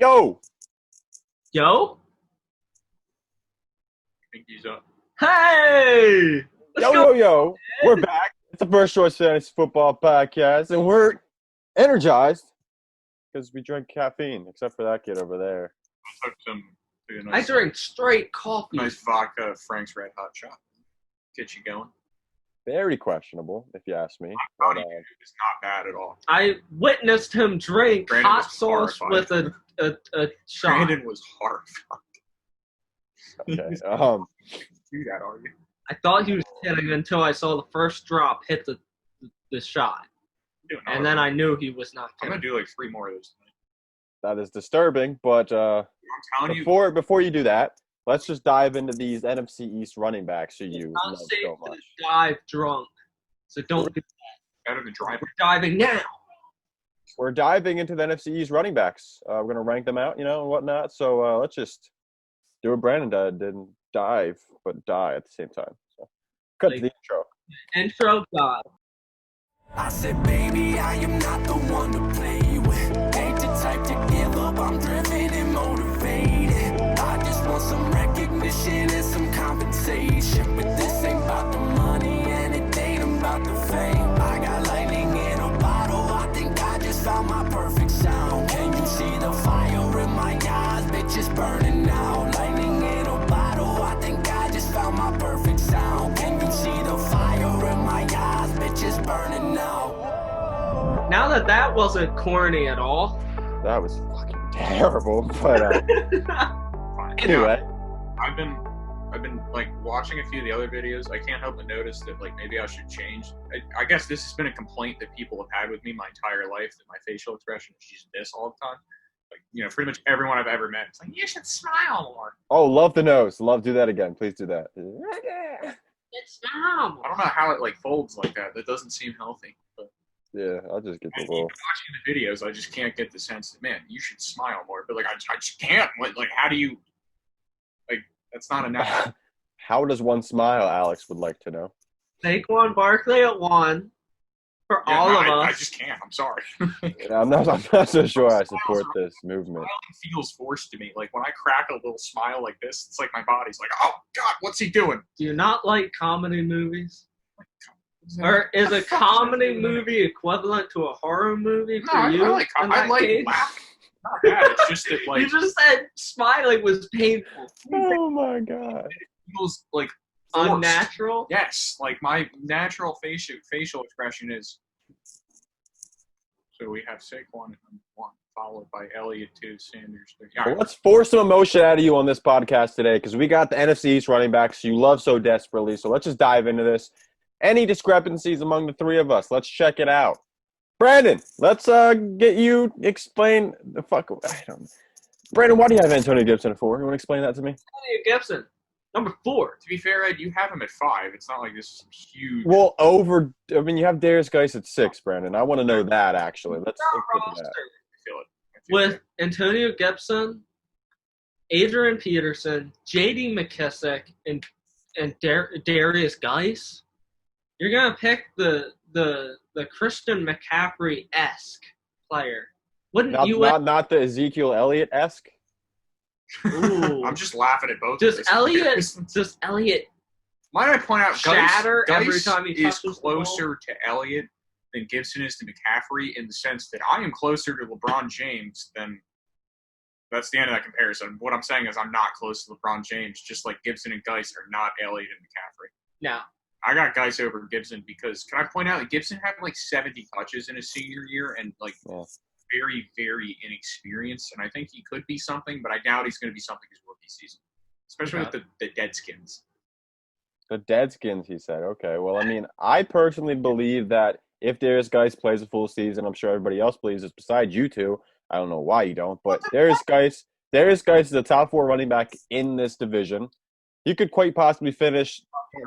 Yo! Yo? I think he's up. Hey! Let's go. Yo. We're back. It's the First Choice Fantasy Football Podcast, and we're energized because we drink caffeine, except for that kid over there. I took some I drink straight coffee. nice vodka Frank's Red Hot shot. Get you going. Very questionable, if you ask me. I'm telling you, it's not bad at all. I witnessed him drink Brandon hot was sauce horrified. with a shot. Brandon was horrified. Okay. Do that, are you? I thought he was kidding until I saw the first drop hit the shot. And then I knew he was not I'm kidding. going to do like 3 more of those tonight. That is disturbing, but I'm telling you. before you do that, let's just dive into these NFC East running backs who you Not love safe so to much. dive drunk. So don't do Better than driving. We're diving now. We're diving into the NFC East running backs. We're going to rank them out, and whatnot. So let's just do what Brandon didn't dive, but die at the same time. So cut to the intro. Intro dive. I said, baby, I am not the one to play with. Ain't the type to give up, I'm driven and motivated. I just want some recognition and some compensation. But this ain't about the money and it ain't about the fame. I got lightning in a bottle, I think I just found my perfect sound. Can you see the fire in my eyes? Bitch, it's burning out. Lightning in a bottle, I think I just found my perfect sound. Can you see the fire in my eyes? Bitch, it's burning out. Now that wasn't corny at all. That was fucking terrible, but Fine. anyway. I've been like watching a few of the other videos. I can't help but notice that like maybe I should change. I guess this has been a complaint that people have had with me my entire life, that my facial expression is just this all the time. Like, pretty much everyone I've ever met, it's like, you should smile more. Oh, love the nose. Do that again. Please do that. It's normal. I don't know how it like folds like that. That doesn't seem healthy. But Yeah, I'll just get the watching little. the videos, I just can't get the sense that, man, you should smile more. But like, I just can't. Like, how do you? Like, that's not enough. How does one smile? Alex would like to know. Saquon Barkley at 1 for all of us. I just can't. I'm sorry. Yeah, I'm not so sure I support this movement. Smiling feels forced to me. Like when I crack a little smile like this, it's like my body's like, oh God, what's he doing? Do you not like comedy movies? Or is a comedy movie equivalent to a horror movie for you? I like laughing. Not that. It's just that like You just said smiling was painful. Oh my god. it feels like forced. Unnatural? Yes, like my natural facial expression is. So we have Saquon at number 1, followed by Elliott 2, Sanders 3. Well, let's force some emotion out of you on this podcast today because we got the NFC East running backs you love so desperately. So let's just dive into this. Any discrepancies among the three of us? Let's check it out. Brandon, let's get you explain the fuck. I don't know. Brandon, why do you have Antonio Gibson at 4? You want to explain that to me? Antonio Gibson, number 4. To be fair, Ed, you have him at 5. It's not like this is huge. Well, you have Darius Geis at 6, Brandon. I want to know that, actually. Let's look at that. I feel it. With Antonio Gibson, Adrian Peterson, J.D. McKissick, and Darius Geis, you're gonna pick the Christian McCaffrey-esque player, wouldn't you? Not the Ezekiel Elliott-esque? Ooh. I'm just laughing at both. Does of Elliott? Might I point out, shatter Geis every time he is touches the ball? closer to Elliott than Gibson is to McCaffrey in the sense that I am closer to LeBron James than. That's the end of that comparison. What I'm saying is I'm not close to LeBron James, just like Gibson and Geis are not Elliott and McCaffrey. No. I got Geis over Gibson because can I point out that Gibson had like 70 touches in his senior year and like very, very inexperienced. And I think he could be something, but I doubt he's going to be something his rookie season, especially with the Deadskins. The Deadskins, he said. Okay, well, I mean, I personally believe that if Darius Geis plays a full season, I'm sure everybody else believes this besides you two. I don't know why you don't, but Darius Geis is the top 4 running back in this division. He could quite possibly finish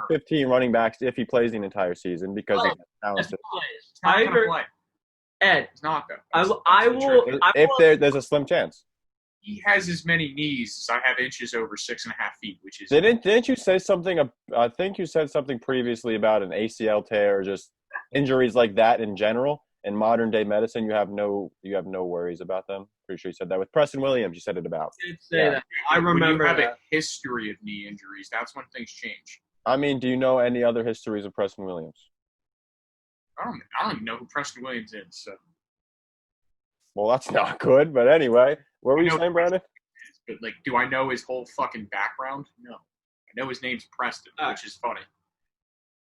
15 running backs if he plays the entire season because he's talented. I agree. Ed, He's not though. I will. There's a slim chance. He has as many knees as I have inches over 6.5 feet, which is. Didn't you say something? I think you said something previously about an ACL tear or just injuries like that in general. in modern day medicine, you have no worries about them. Pretty sure you said that with Preston Williams. You said it about. I did say that. I When remember you have that. a history of knee injuries, that's when things change. I mean, do you know any other histories of Preston Williams? I don't even know who Preston Williams is. So. Well, that's not good. But anyway, what were you I know saying, Brandon? But like, do I know his whole fucking background? No. I know his name's Preston, which is funny.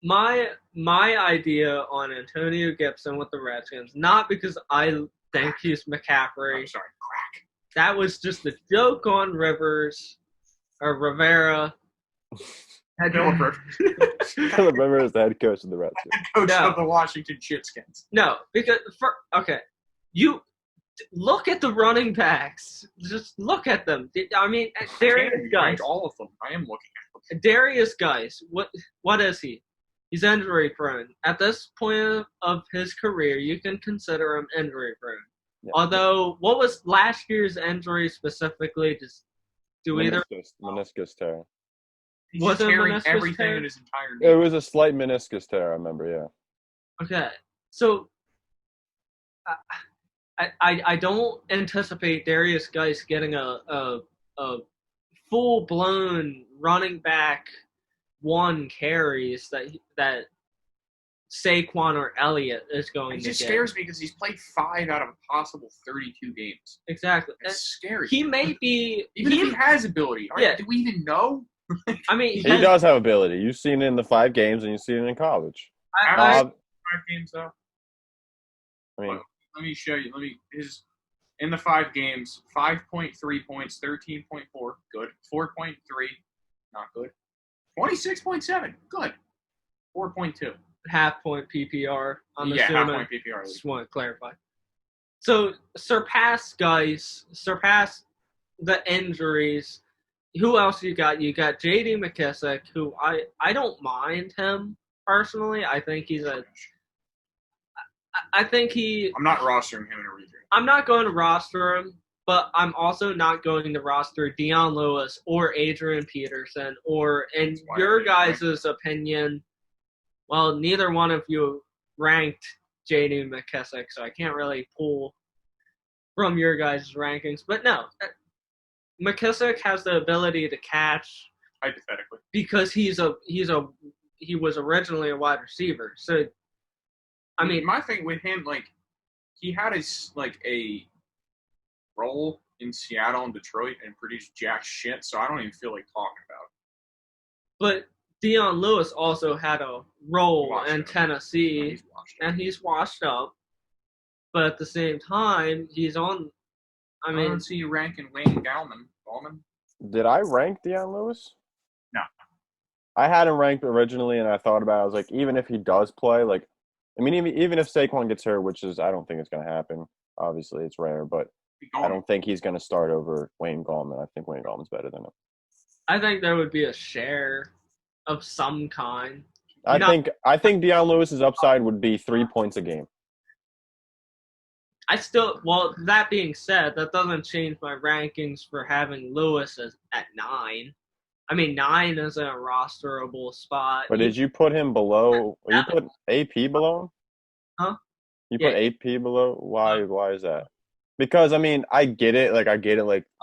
My idea on Antonio Gibson with the Redskins, not because I think he's McCaffrey. I'm sorry, crack. That was just a joke on Rivers or Rivera. Philip Philip Rivers is the head coach of the Redskins. coach No. of the Washington Shitskins. No, because you look at the running backs. Just look at them. I mean, Darius Guice. All of them. I am looking at them. Darius Guice. What is he? He's injury prone. At this point of his career, you can consider him injury prone. Yeah. Although, what was last year's injury specifically? Meniscus tear. He's Was it tearing meniscus everything tear? in his entire It knee. was a slight meniscus tear. I remember. Yeah. Okay, so I don't anticipate Darius Guice getting a full blown running back one carries that Saquon or Elliott is going It to just get. scares me because he's played 5 out of a possible 32 games. Exactly. It's scary. He may be. Even if he has ability, Yeah. do we even know? I mean, He does have ability. You've seen it in the 5 games, and you've seen it in college. I, 5 games though. I mean, Let me show you. In the 5 games, 5.3 points, 13.4, good. 4.3, not good. 26.7, good. 4.2. half point PPR. I'm Yeah, assuming. half point PPR. Just want to clarify. So surpass the injuries. Who else you got? You got J.D. McKissick, who I don't mind him personally. I think I'm not rostering him in a redraft. I'm not going to roster him, but I'm also not going to roster Deion Lewis or Adrian Peterson or, in why your I guys' opinion, well, neither one of you ranked J.D. McKissick, so I can't really pull from your guys' rankings. But no, McKissick has the ability to catch Hypothetically. because he was originally a wide receiver. So, I mean, my thing with him, he had a role in Seattle and Detroit and produced jack shit, so I don't even feel like talking about it. but Deion Lewis also had a role in Tennessee, and he's washed up. But at the same time, he's on. I I mean, don't see you ranking Wayne Gallman. did I rank Deion Lewis? No. I had him ranked originally, and I thought about it. I was like, even if he does play, I mean, even if Saquon gets hurt, which is I don't think it's going to happen. Obviously, it's rare, but I don't think he's going to start over Wayne Gallman. I think Wayne Gallman's better than him. I think there would be a share of some kind. I think Deion Lewis's upside would be 3 points a game. That being said, that doesn't change my rankings for having Lewis at 9. I mean, 9 is a rosterable spot. But did you put him below? You put AP below him? Huh? You put AP below? Why is that? Because, I mean, I get it,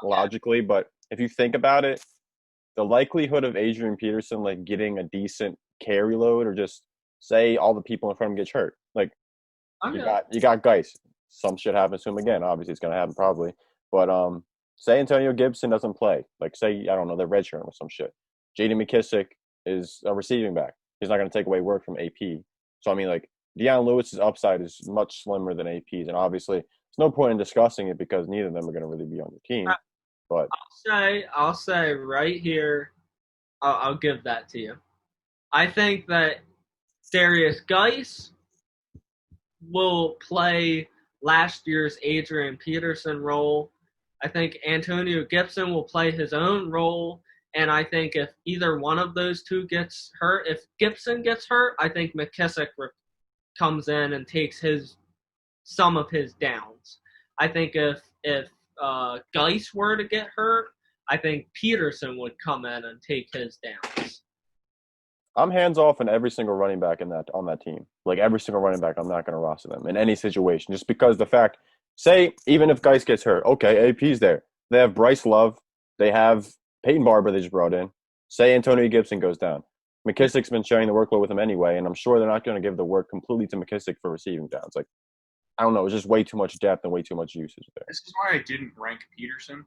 logically, but if you think about it, the likelihood of Adrian Peterson, getting a decent carry load or just say all the people in front of him get hurt. You got Guice. Some shit happens to him again. Obviously, it's going to happen probably. But say Antonio Gibson doesn't play. Say, I don't know, they're redshirting or some shit. J.D. McKissick is a receiving back. He's not going to take away work from AP. So, I mean, Deion Lewis's upside is much slimmer than AP's. And obviously, there's no point in discussing it because neither of them are going to really be on your team. But I'll say right here, I'll give that to you. I think that Darius Guice will play last year's Adrian Peterson role. I think Antonio Gibson will play his own role. And I think if either one of those two gets hurt, if Gibson gets hurt, I think McKissick comes in and takes some of his downs. I think if Guice were to get hurt, I think Peterson would come in and take his downs. I'm hands off on every single running back on that team. Like every single running back, I'm not going to roster them in any situation, just because the fact. Say even if Geis gets hurt, okay, AP's there. They have Bryce Love. They have Peyton Barber. They just brought in. Say Antonio Gibson goes down. McKissick's been sharing the workload with him anyway, and I'm sure they're not going to give the work completely to McKissick for receiving downs. Like I don't know, it's just way too much depth and way too much usage there. This is why I didn't rank Peterson.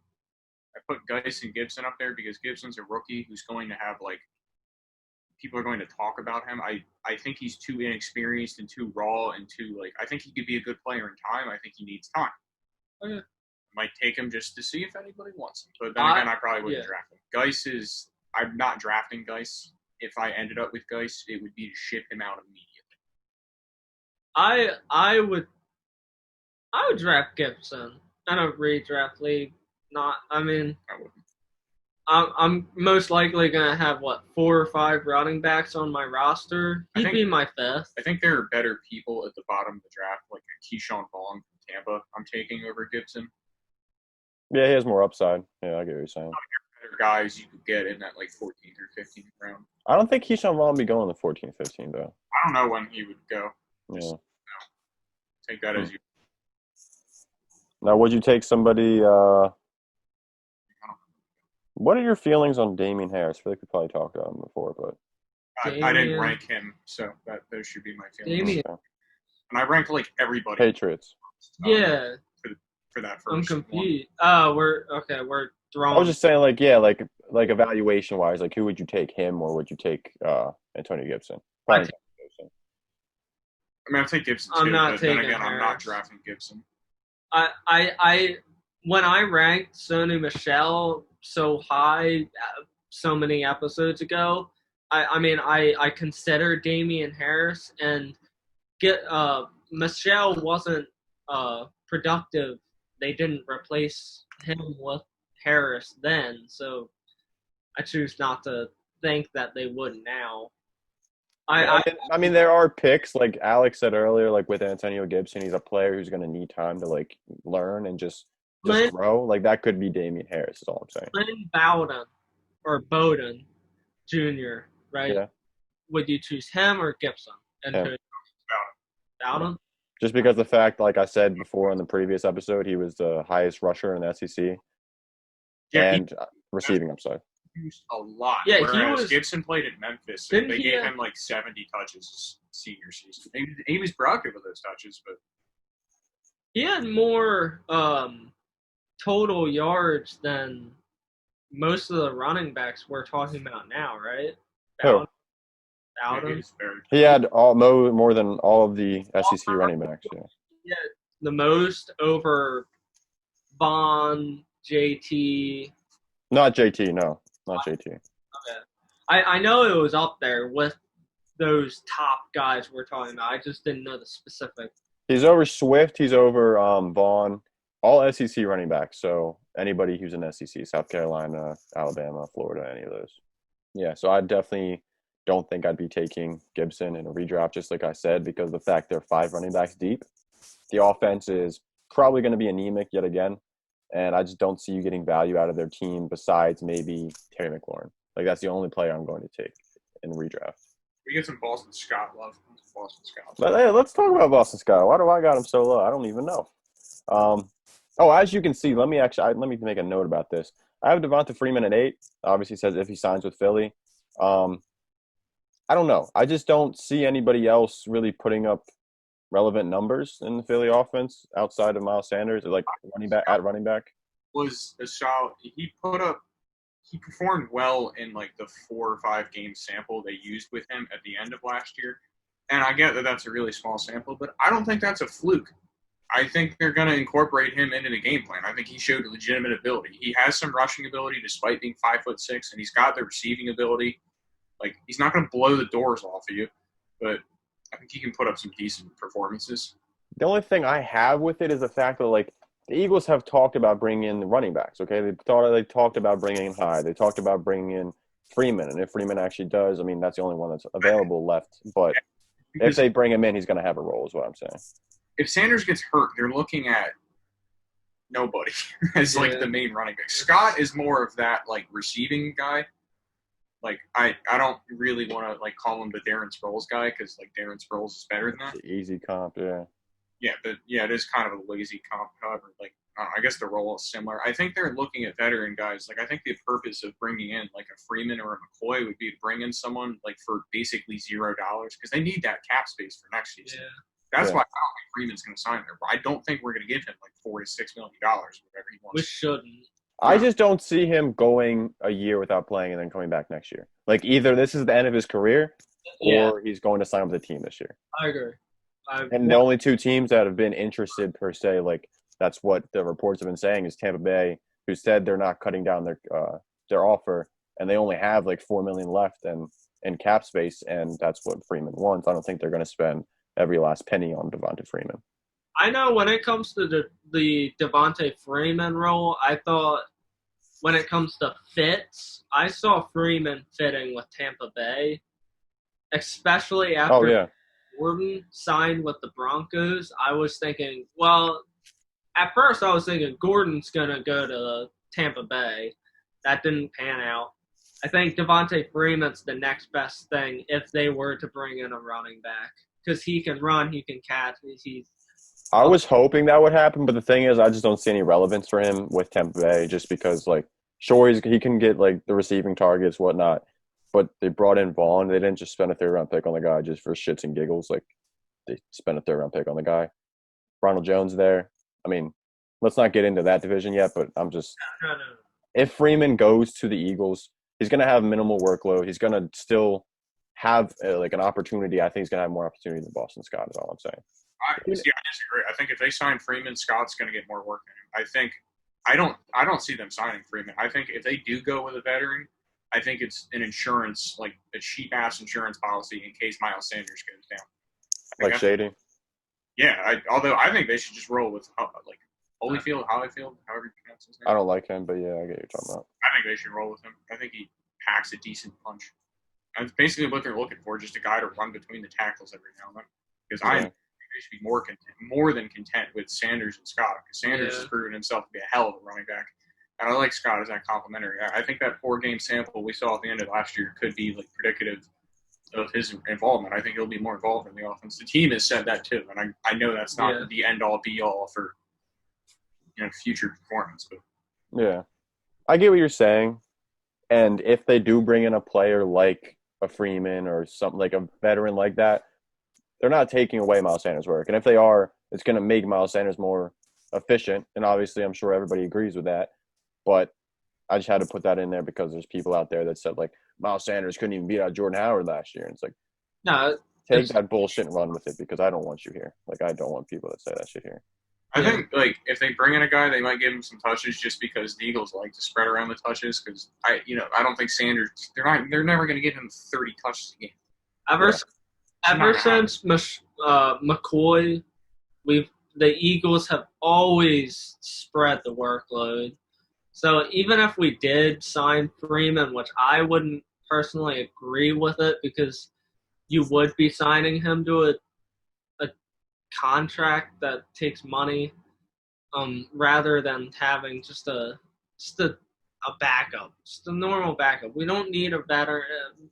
I put Geis and Gibson up there because Gibson's a rookie who's going to have like people are going to talk about him. I think he's too inexperienced and too raw and too like I think he could be a good player in time. I think he needs time. Okay. Might take him just to see if anybody wants him. But then again, I probably wouldn't draft him. Geis is I'm not drafting Geis. If I ended up with Geis, it would be to ship him out immediately. I would draft Gibson in a redraft league. I wouldn't. I'm most likely gonna have 4 or 5 running backs on my roster. He'd be my 5th. I think there are better people at the bottom of the draft, like a Keyshawn Vaughn from Tampa. I'm taking over Gibson. Yeah, he has more upside. Yeah, I get what you're saying. Better guys you could get in that like 14th or 15th round. I don't think Keyshawn Vaughn will be going the 14, 15 though. I don't know when he would go. Yeah. Take that as you. Now, would you take somebody? What are your feelings on Damien Harris? I feel like we probably talked about him before, but I didn't rank him, so those should be my feelings. Okay. And I rank like everybody. Patriots. Yeah. For that first. I'm confused. Oh, we're throwing. I was just saying, like evaluation wise, like who would you take, him or would you take Antonio Gibson? Probably Gibson. I mean, I'll take Gibson too. I'm not but taking then again, Harris. I'm not drafting Gibson. I when I ranked Sony Michel so high so many episodes ago, I considered Damian Harris and Michel wasn't productive. They didn't replace him with Harris then, so I choose not to think that they would now. I mean, there are picks, like Alex said earlier, like with Antonio Gibson, he's a player who's going to need time to like learn and just grow. Like that could be Damian Harris, is all I'm saying. Lynn Bowden Jr., right? Yeah. Would you choose him or Gibson? Bowden? Just because the fact, like I said before in the previous episode, he was the highest rusher in the SEC and receiving upside. Used a lot. Yeah, whereas Gibson played at Memphis, and they gave him like 70 touches his senior season. He was productive with those touches, but he had more total yards than most of the running backs we're talking about now, right? Who? Bowden. He had more than all of the SEC running backs. Yeah, the most over Vaughn, JT. Not JT, no. Not JT. Okay. I know it was up there with those top guys we're talking about. I just didn't know the specific. He's over Swift. He's over Vaughn. All SEC running backs. So anybody who's in SEC, South Carolina, Alabama, Florida, any of those. Yeah, so I definitely don't think I'd be taking Gibson in a redraft, just like I said, because of the fact they're 5 running backs deep. The offense is probably going to be anemic yet again. And I just don't see you getting value out of their team besides maybe Terry McLaurin. Like, that's the only player I'm going to take in the redraft. We get some Boston Scott love. Boston Scott. But hey, let's talk about Boston Scott. Why do I got him so low? I don't even know. As you can see, let me make a note about this. I have Devonta Freeman at 8. Obviously says if he signs with Philly. I don't know. I just don't see anybody else really putting up relevant numbers in the Philly offense outside of Miles Sanders, like running back. Was a solid. He performed well in like the 4 or 5 game sample they used with him at the end of last year. And I get that that's a really small sample, but I don't think that's a fluke. I think they're going to incorporate him into the game plan. I think he showed legitimate ability. He has some rushing ability despite being 5'6", and he's got the receiving ability. Like, he's not going to blow the doors off of you, but I think he can put up some decent performances. The only thing I have with it is the fact that, like, the Eagles have talked about bringing in the running backs, okay? They talked about bringing in Hyde. They talked about bringing in Freeman. And if Freeman actually does, I mean, that's the only one that's available left. But if they bring him in, he's going to have a role is what I'm saying. If Sanders gets hurt, they're looking at nobody as, like, the main running back. Scott is more of that, like, receiving guy. Like I don't really want to like call him the Darren Sproles guy because like Darren Sproles is better than that. Easy comp, yeah. Yeah, but yeah, it is kind of a lazy comp. However, like I guess the role is similar. I think they're looking at veteran guys. Like I think the purpose of bringing in like a Freeman or a McCoy would be to bring in someone like for basically $0 because they need that cap space for next season. Yeah. That's Yeah. why I don't think Freeman's going to sign there. But I don't think we're going to give him like $4 to $6 million, whatever he We wants. shouldn't. I just don't see him going a year without playing and then coming back next year. Like either this is the end of his career, Yeah, or he's going to sign with the team this year. I agree. And the only two teams that have been interested per se, like that's what the reports have been saying, is Tampa Bay, who said they're not cutting down their offer, and they only have like $4 million left in cap space, and that's what Freeman wants. I don't think they're going to spend every last penny on Devonta Freeman. I know when it comes to the Devontae Freeman role, I thought when it comes to fits, I saw Freeman fitting with Tampa Bay, especially after Oh yeah, Gordon signed with the Broncos. I was thinking, well, at first I was thinking Gordon's going to go to Tampa Bay. That didn't pan out. I think Devontae Freeman's the next best thing if they were to bring in a running back because he can run, he can catch, I was hoping that would happen, but the thing is, I just don't see any relevance for him with Tampa Bay, just because like sure he can get like the receiving targets, whatnot. But they brought in Vaughn. They didn't just spend a third-round pick on the guy just for shits and giggles. Like, they spent a third-round pick on the guy. Ronald Jones there. I mean, let's not get into that division yet, but I'm just No. – if Freeman goes to the Eagles, he's going to have minimal workload. He's going to still have, like, an opportunity. I think he's going to have more opportunity than Boston Scott is all I'm saying. I disagree. I think if they sign Freeman, Scott's going to get more work in him. I don't see them signing Freeman. I think if they do go with a veteran – I think it's an insurance, like a cheap-ass insurance policy in case Miles Sanders goes down. Like Shady? Yeah, although I think they should just roll with, like, Holyfield, however you pronounce his name. I don't like him, but yeah, I get what you're talking about. I think they should roll with him. I think he packs a decent punch. That's basically what they're looking for, just a guy to run between the tackles every now and then. Because I think they should be more than content with Sanders and Scott. Because Sanders has proven himself to be a hell of a running back. And I like Scott as that complimentary. I think that 4-game sample we saw at the end of last year could be like predictive of his involvement. I think he'll be more involved in the offense. The team has said that too, and I know that's not the end-all, be-all for future performance. But yeah, I get what you're saying. And if they do bring in a player like a Freeman or something like a veteran like that, they're not taking away Miles Sanders' work. And if they are, it's going to make Miles Sanders more efficient. And obviously, I'm sure everybody agrees with that. But I just had to put that in there because there's people out there that said, like, Miles Sanders couldn't even beat out Jordan Howard last year. And it's like, no, take that bullshit and run with it because I don't want you here. Like, I don't want people that say that shit here. I think, like, if they bring in a guy, they might give him some touches just because the Eagles like to spread around the touches. Because I don't think Sanders. They're never going to give him 30 touches a game. Ever since McCoy, the Eagles have always spread the workload. So even if we did sign Freeman, which I wouldn't personally agree with it because you would be signing him to a contract that takes money, rather than having just a backup, just a normal backup. We don't need a veteran.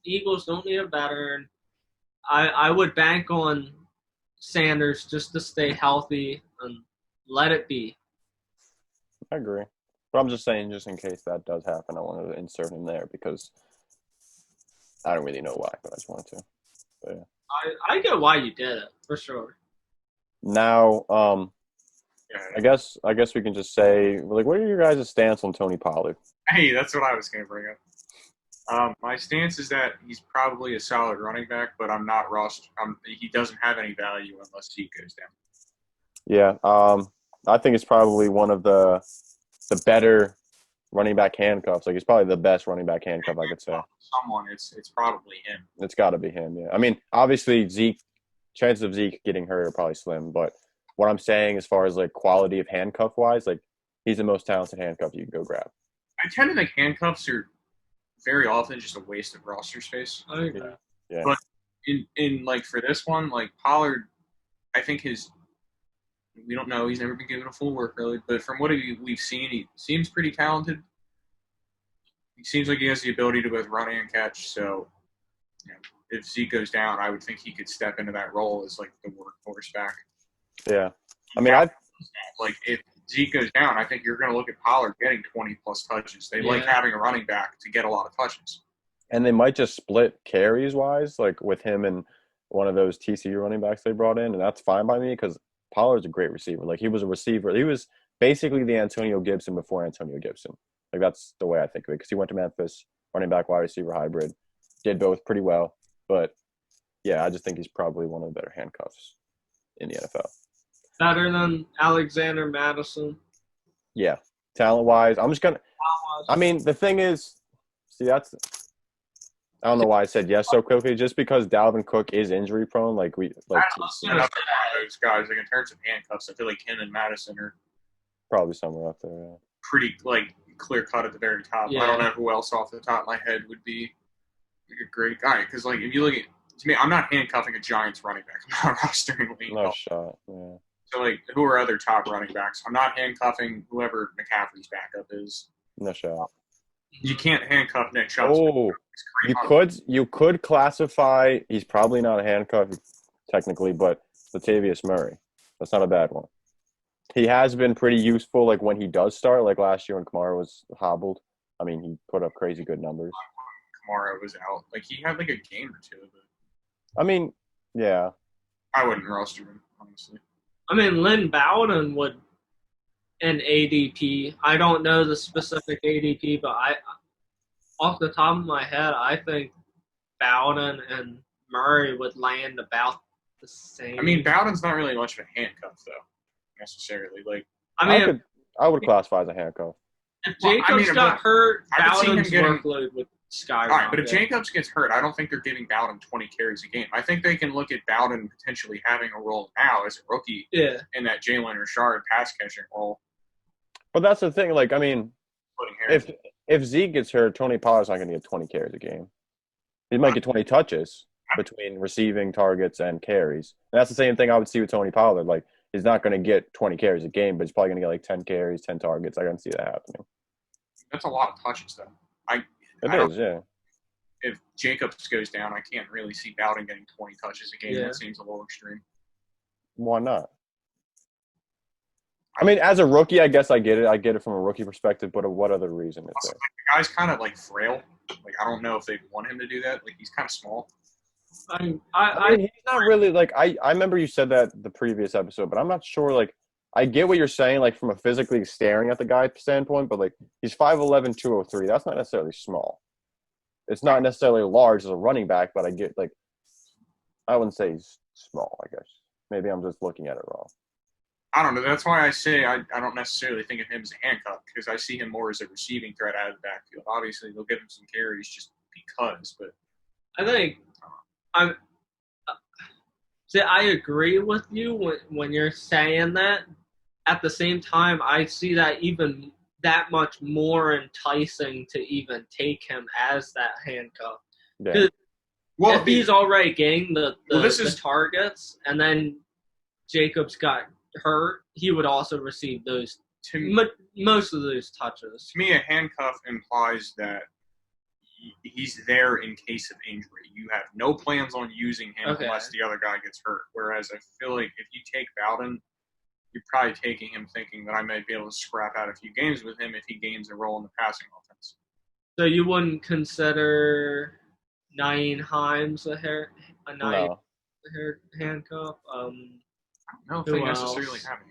Eagles don't need a veteran. I would bank on Sanders just to stay healthy and let it be. I agree. But I'm just saying, just in case that does happen, I wanted to insert him there because I don't really know why, but I just wanted to. But yeah. I get why you did it, for sure. Now, I guess we can just say, like, what are your guys' stance on Tony Pollard? Hey, that's what I was going to bring up. My stance is that he's probably a solid running back, but I'm not rushed. He doesn't have any value unless he goes down. Yeah, I think it's probably one of the better running back handcuffs. Like, he's probably the best running back handcuff, I could say. It's probably him. It's got to be him, yeah. I mean, obviously, chances of Zeke getting hurt are probably slim, but what I'm saying as far as, like, quality of handcuff-wise, like, he's the most talented handcuff you can go grab. I tend to think handcuffs are very often just a waste of roster space. I agree. Yeah. But in like, for this one, like, Pollard, I think we don't know. He's never been given a full workload, but from what we've seen, he seems pretty talented. he seems like he has the ability to both run and catch. So, if Zeke goes down, I would think he could step into that role as like the workhorse back. Yeah. I mean, like if Zeke goes down, I think you're going to look at Pollard getting 20-plus touches. They like having a running back to get a lot of touches. And they might just split carries-wise, like with him and one of those TCU running backs they brought in, and that's fine by me because Pollard's a great receiver. Like, he was a receiver. He was basically the Antonio Gibson before Antonio Gibson. Like, that's the way I think of it because he went to Memphis, running back, wide receiver hybrid, did both pretty well. But, yeah, I just think he's probably one of the better handcuffs in the NFL. Better than Alexander Madison. Yeah, talent-wise. I'm just going to – I mean, the thing is – see, that's – I don't know why I said yes so quickly. Just because Dalvin Cook is injury prone, like another one of those guys. Like in terms of handcuffs, I feel like him and Madison are probably somewhere up there. Yeah. Pretty like clear cut at the very top. Yeah. I don't know who else off the top of my head would be like a great guy. Because like if you look at to me, I'm not handcuffing a Giants running back. I'm not rostering Wayne. No shot. Yeah. So like, who are other top running backs? I'm not handcuffing whoever McCaffrey's backup is. No shot. You can't handcuff Nick Chubb. Oh, you could classify. He's probably not a handcuff technically, but Latavius Murray. That's not a bad one. He has been pretty useful. Like when he does start, like last year when Kamara was hobbled. I mean, he put up crazy good numbers. Kamara was out. Like he had like a game or two. But I mean, yeah. I wouldn't roster him honestly. I mean, Lynn Bowden would. And ADP. I don't know the specific ADP, but off the top of my head, I think Bowden and Murray would land about the same. I mean, Bowden's not really much of a handcuff, though, necessarily. Like, I would classify as a handcuff. If Jacobs got hurt, Bowden's workload would skyrocket. All right, but if Jacobs gets hurt, I don't think they're giving Bowden 20 carries a game. I think they can look at Bowden potentially having a role now as a rookie in that Jalen Richard pass-catching role. But that's the thing. Like, I mean, if Zeke gets hurt, Tony Pollard's not going to get 20 carries a game. He might get 20 touches between receiving targets and carries. And that's the same thing I would see with Tony Pollard. Like, he's not going to get 20 carries a game, but he's probably going to get like 10 carries, 10 targets. I can see that happening. That's a lot of touches, though. It is, yeah. If Jacobs goes down, I can't really see Bowden getting 20 touches a game. That seems a little extreme. Why not? I mean, as a rookie, I guess I get it. I get it from a rookie perspective, but what other reason is there? The guy's kind of like frail. Like I don't know if they want him to do that. Like he's kind of small. I mean, he's not really like I remember you said that the previous episode, but I'm not sure. Like I get what you're saying, like from a physically staring at the guy standpoint, but like he's 5'11", 203. That's not necessarily small. It's not necessarily large as a running back, but I get like I wouldn't say he's small. I guess maybe I'm just looking at it wrong. I don't know. That's why I say I don't necessarily think of him as a handcuff because I see him more as a receiving threat out of the backfield. Obviously, they'll give him some carries just because, but I think I agree with you when you're saying that. At the same time, I see that even that much more enticing to even take him as that handcuff. Yeah. Well, if he's already getting the targets, and then Jacobs got hurt, he would also receive those most of those touches. To me, a handcuff implies that he's there in case of injury. You have no plans on using him unless the other guy gets hurt. Whereas I feel like if you take Bowden, you're probably taking him thinking that I might be able to scrap out a few games with him if he gains a role in the passing offense. So you wouldn't consider Nyheim Hines a handcuff? I don't know if they necessarily have a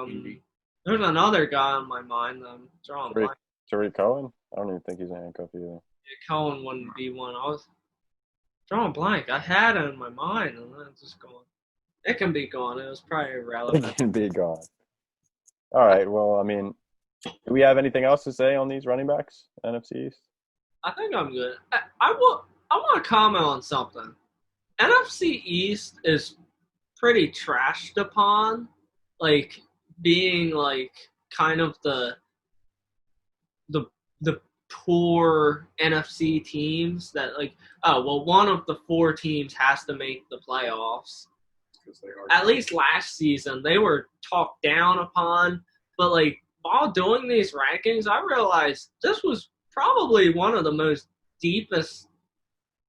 handcuff. There's another guy on my mind that I'm drawing blank. Tariq Cohen? I don't even think he's a handcuff either. Yeah, Cohen wouldn't be one. I was drawing blank. I had it in my mind, and then it's just gone. It can be gone. It was probably irrelevant. It can be gone. All right. Well, I mean, do we have anything else to say on these running backs, NFC East? I think I'm good. I want to comment on something. NFC East is pretty trashed upon, like being like kind of the poor NFC teams that like one of the 4 teams has to make the playoffs. At least last season they were talked down upon, but like while doing these rankings, I realized this was probably one of the most deepest,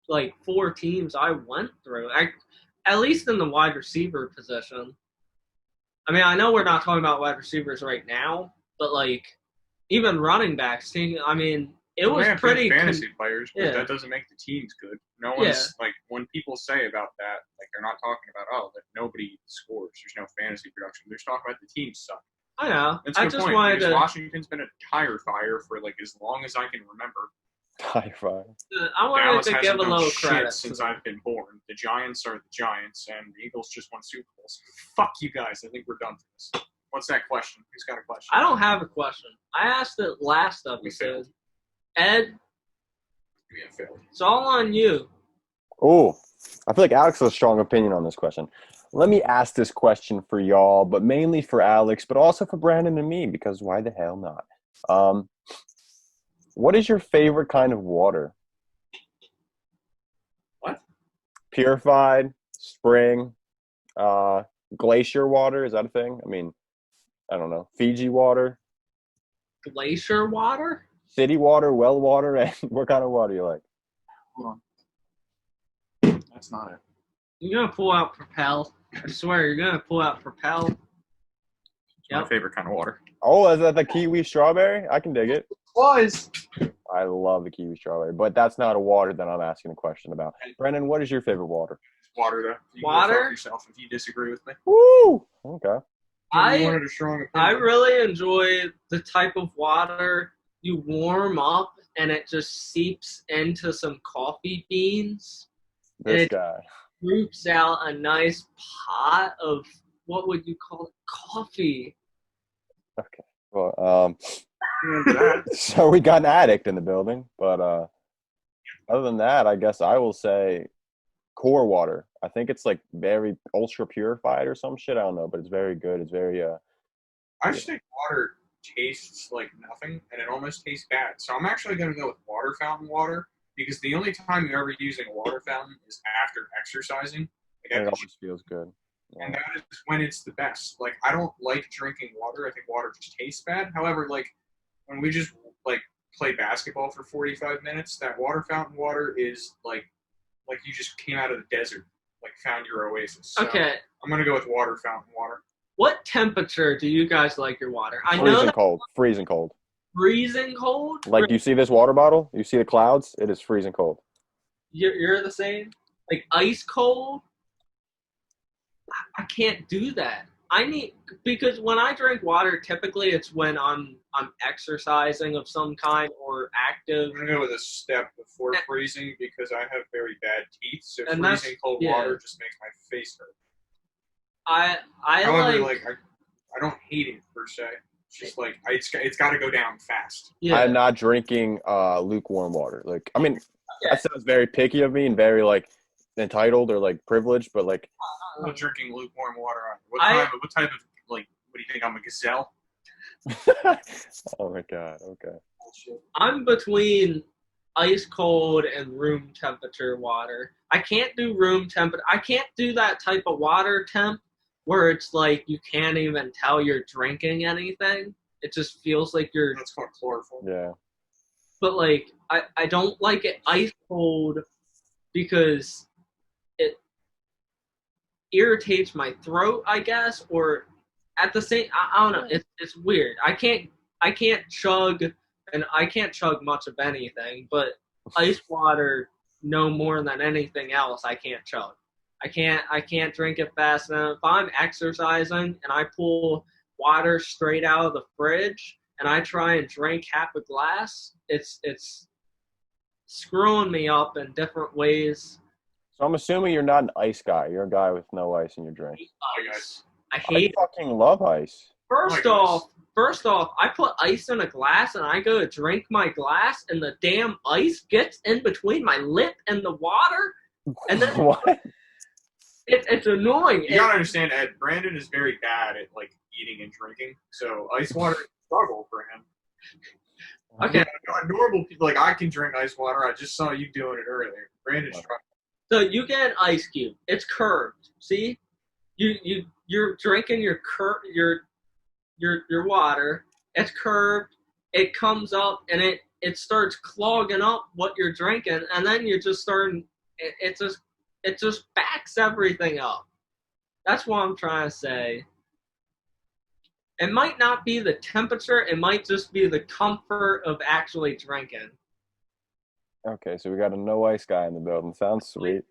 like, 4 teams I went through. At least in the wide receiver position. I mean, I know we're not talking about wide receivers right now, but, like, even running backs. I mean, it was pretty fantasy players, but yeah. that doesn't make the teams good. No Yeah. one's like when people say about that, like they're not talking about like nobody scores. There's no fantasy production. They're just talking about the teams suck. I know. That's a I good just point, wanted because to. Washington's been a tire fire for like as long as I can remember. Tire fire. I wanted Dallas to give hasn't a done little shit credit since to them. I've been born. The Giants are the Giants, and the Eagles just won Super Bowls. Fuck you guys. I think we're done for this. What's that question? Who's got a question? I don't have a question. I asked it last episode. Ed, We failed. it's all on you. Oh, I feel like Alex has a strong opinion on this question. Let me ask this question for y'all, but mainly for Alex, but also for Brandon and me, because why the hell not? What is your favorite kind of water? What? Purified, spring, glacier water, is that a thing? I mean, I don't know. Fiji water, Glacier water? city water, well water, and what kind of water you like? Hold on. That's not it. You're going to pull out Propel. I swear, you're going to pull out Propel. My Yep. favorite kind of water. Oh, is that the kiwi strawberry? I can dig it. Was. I love the kiwi strawberry, but that's not a water that I'm asking a question about. Brendan, what is your favorite water? Water, though. You can go Water? fuck yourself if you disagree with me. Woo! Okay. You wanted a strong opinion. I really enjoy the type of water you warm up and it just seeps into some coffee beans. This It- guy. Droops out a nice pot of, what would you call it? Coffee. Okay. Well, so we got an addict in the building, but other than that, I guess I will say core water. I think it's like very ultra purified or some shit. I don't know, but it's very good. It's very I just think water tastes like nothing, and it almost tastes bad. So I'm actually going to go with water fountain water, because the only time you're ever using a water fountain is after exercising. Like and it after always feels good. Yeah. and that is when it's the best. Like, I don't like drinking water. I think water just tastes bad. However, like, when we just, like, play basketball for 45 minutes, that water fountain water is, like you just came out of the desert, like, found your oasis. So Okay. I'm going to go with water fountain water. What temperature do you guys like your water? I know Freezing that cold. Freezing cold. freezing cold. Like, do you see this water bottle? You see the clouds? It is freezing cold. You're the same? Like ice cold? I can't do that. Because when I drink water, typically it's when I'm exercising of some kind or active. I'm going to go with a step before freezing, because I have very bad teeth, so And freezing cold yeah. water just makes my face hurt. I However, like I don't hate it per se. It's just like it's got to go down fast. yeah. I'm not drinking lukewarm water. Like, I mean, Yeah. that sounds very picky of me and very like entitled or like privileged, but like I'm not drinking lukewarm water. What I- type of like? What do you think? I'm a gazelle? oh my god, okay. I'm between ice cold and room temperature water. I can't do room temp. I can't do that type of water temp where it's like you can't even tell you're drinking anything. It just feels like you're. That's called chlorophyll. Yeah. But like I don't like it ice cold because it irritates my throat, I guess, or at the same I don't know. It's weird. I can't chug, and I can't chug much of anything, but ice water no more than anything else I can't chug. I can't drink it fast enough. If I'm exercising and I pull water straight out of the fridge and I try and drink half a glass, it's screwing me up in different ways. So I'm assuming you're not an ice guy. You're a guy with no ice in your drink. Ice. I I hate. fucking love ice. First off, I put ice in a glass and I go to drink my glass and the damn ice gets in between my lip and the water, and then What? it's annoying. You gotta understand, Ed. Brandon is very bad at like eating and drinking, so ice water is a struggle for him. Okay. Normal people, like I can drink ice water. I just saw you doing it earlier. Brandon's struggling. So you get an ice cube. It's curved. See, you're drinking your water. It's curved. It comes up and it it starts clogging up what you're drinking, and then you're just starting. It just backs everything up. That's what I'm trying to say. It might not be the temperature. It might just be the comfort of actually drinking. Okay, so we got a no ice guy in the building. Sounds sweet.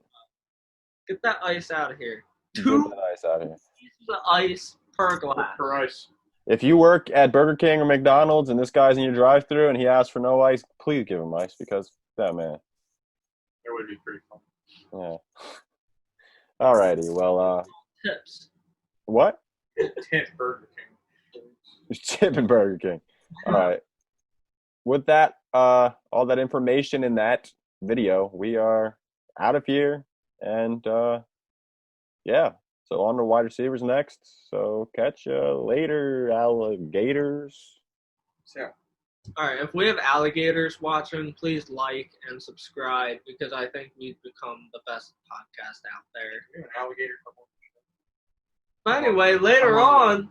Get that ice out of here. Get 2 that ice out of here. pieces of ice per glass. For ice. If you work at Burger King or McDonald's and this guy's in your drive-thru and he asks for no ice, please give him ice because that man. That would be pretty fun. Yeah. Alrighty. Well, Tips. what? Tip Burger King. Chip and Burger King. All right. With that, all that information in that video, we are out of here. And yeah, so on to wide receivers next. So catch you later, alligators. So, All right, if we have alligators watching, please like and subscribe because I think we've become the best podcast out there. you're an alligator. But anyway, later on,